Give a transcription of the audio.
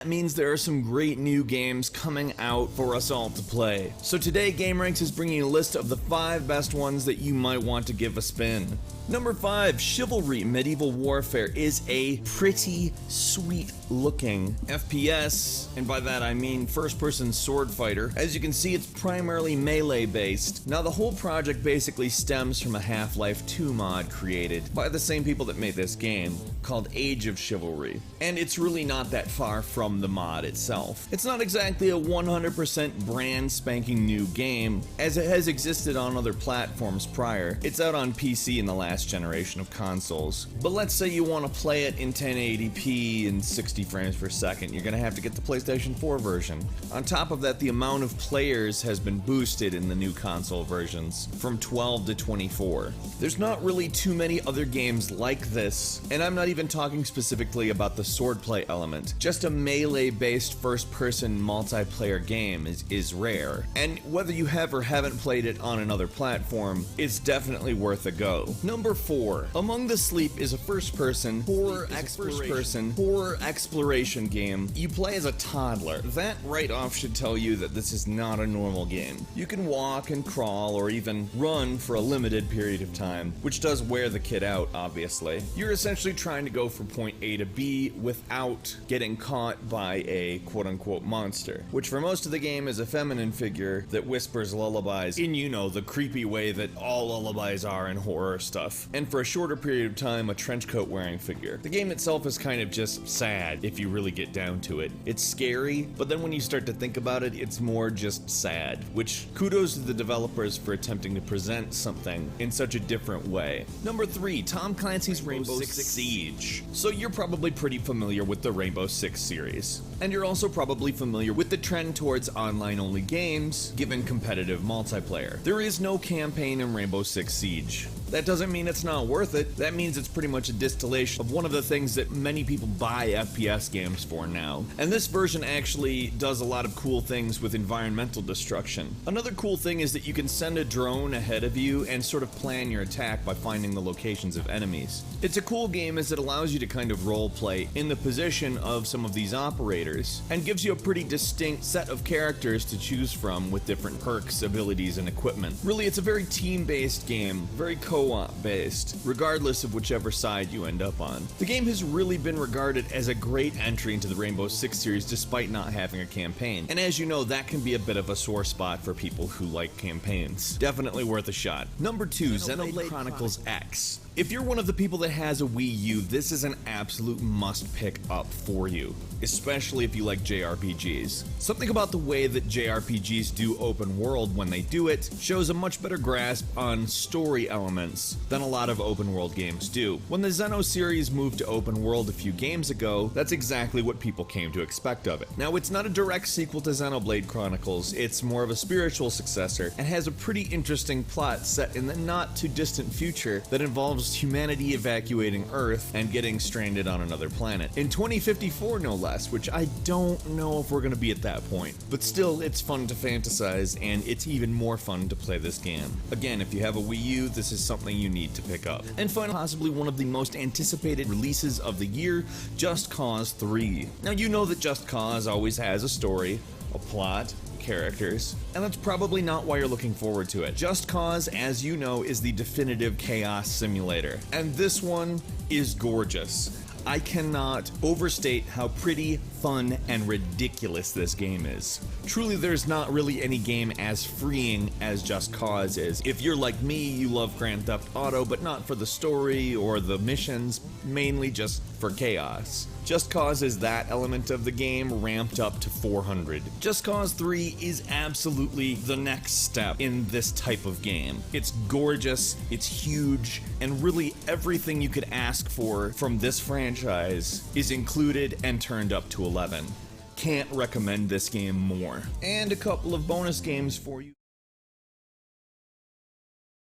That means there are some great new games coming out for us all to play. So today, GameRanks is bringing a list of the 5 best ones that you might want to give a spin. Number 5, Chivalry Medieval Warfare is a pretty sweet looking FPS, and by that I mean first-person sword fighter. As you can see, it's primarily melee based. Now the whole project basically stems from a Half-Life 2 mod created by the same people that made this game, called Age of Chivalry. And it's really not that far from the mod itself. It's not exactly a 100% brand spanking new game, as it has existed on other platforms prior. It's out on PC in the last generation of consoles. But let's say you want to play it in 1080p and 60 frames per second, you're gonna have to get the PlayStation 4 version. On top of that, the amount of players has been boosted in the new console versions, from 12 to 24. There's not really too many other games like this, and I'm not even talking specifically about the swordplay element. Just a melee-based first-person multiplayer game is rare, and whether you have or haven't played it on another platform, it's definitely worth a go. Number 4, Among the Sleep is a first-person horror exploration game. You play as a toddler. That right off should tell you that this is not a normal game. You can walk and crawl or even run for a limited period of time, which does wear the kid out, obviously. You're essentially trying to go from point A to B without getting caught by a quote-unquote monster, which for most of the game is a feminine figure that whispers lullabies in, you know, the creepy way that all lullabies are in horror stuff. And for a shorter period of time, a trench coat wearing figure. The game itself is kind of just sad if you really get down to it. It's scary, but then when you start to think about it, it's more just sad, which kudos to the developers for attempting to present something in such a different way. Number 3, Tom Clancy's Rainbow Six Siege. So you're probably pretty familiar with the Rainbow Six series, and you're also probably familiar with the trend towards online-only games, given competitive multiplayer. There is no campaign in Rainbow Six Siege. That doesn't mean it's not worth it. That means it's pretty much a distillation of one of the things that many people buy FPS games for now. And this version actually does a lot of cool things with environmental destruction. Another cool thing is that you can send a drone ahead of you and sort of plan your attack by finding the locations of enemies. It's a cool game as it allows you to kind of roleplay in the position of some of these operators, and gives you a pretty distinct set of characters to choose from with different perks, abilities, and equipment. Really, it's a very team-based game, very co-op based, regardless of whichever side you end up on. The game has really been regarded as a great entry into the Rainbow Six series despite not having a campaign. And as you know, that can be a bit of a sore spot for people who like campaigns. Definitely worth a shot. Number 2, Xenoblade Chronicles X. If you're one of the people that has a Wii U, this is an absolute must pick up for you, especially if you like JRPGs. Something about the way that JRPGs do open world when they do it shows a much better grasp on story elements than a lot of open world games do. When the Xeno series moved to open world a few games ago, that's exactly what people came to expect of it. Now, it's not a direct sequel to Xenoblade Chronicles, it's more of a spiritual successor, and has a pretty interesting plot set in the not too distant future that involves humanity evacuating Earth and getting stranded on another planet. In 2054, no less, which I don't know if we're gonna be at that point. But still, it's fun to fantasize, and it's even more fun to play this game. Again, if you have a Wii U, this is something you need to pick up. And finally, possibly one of the most anticipated releases of the year, Just Cause 3. Now, you know that Just Cause always has a story, a plot, characters, and that's probably not why you're looking forward to it. Just Cause, as you know, is the definitive chaos simulator, and this one is gorgeous. I cannot overstate how pretty, fun, and ridiculous this game is. Truly, there's not really any game as freeing as Just Cause is. If you're like me, you love Grand Theft Auto, but not for the story or the missions, mainly just for chaos. Just Cause is that element of the game ramped up to 400. Just Cause 3 is absolutely the next step in this type of game. It's gorgeous, it's huge, and really everything you could ask for from this franchise is included and turned up to 11. Can't recommend this game more. And a couple of bonus games for you.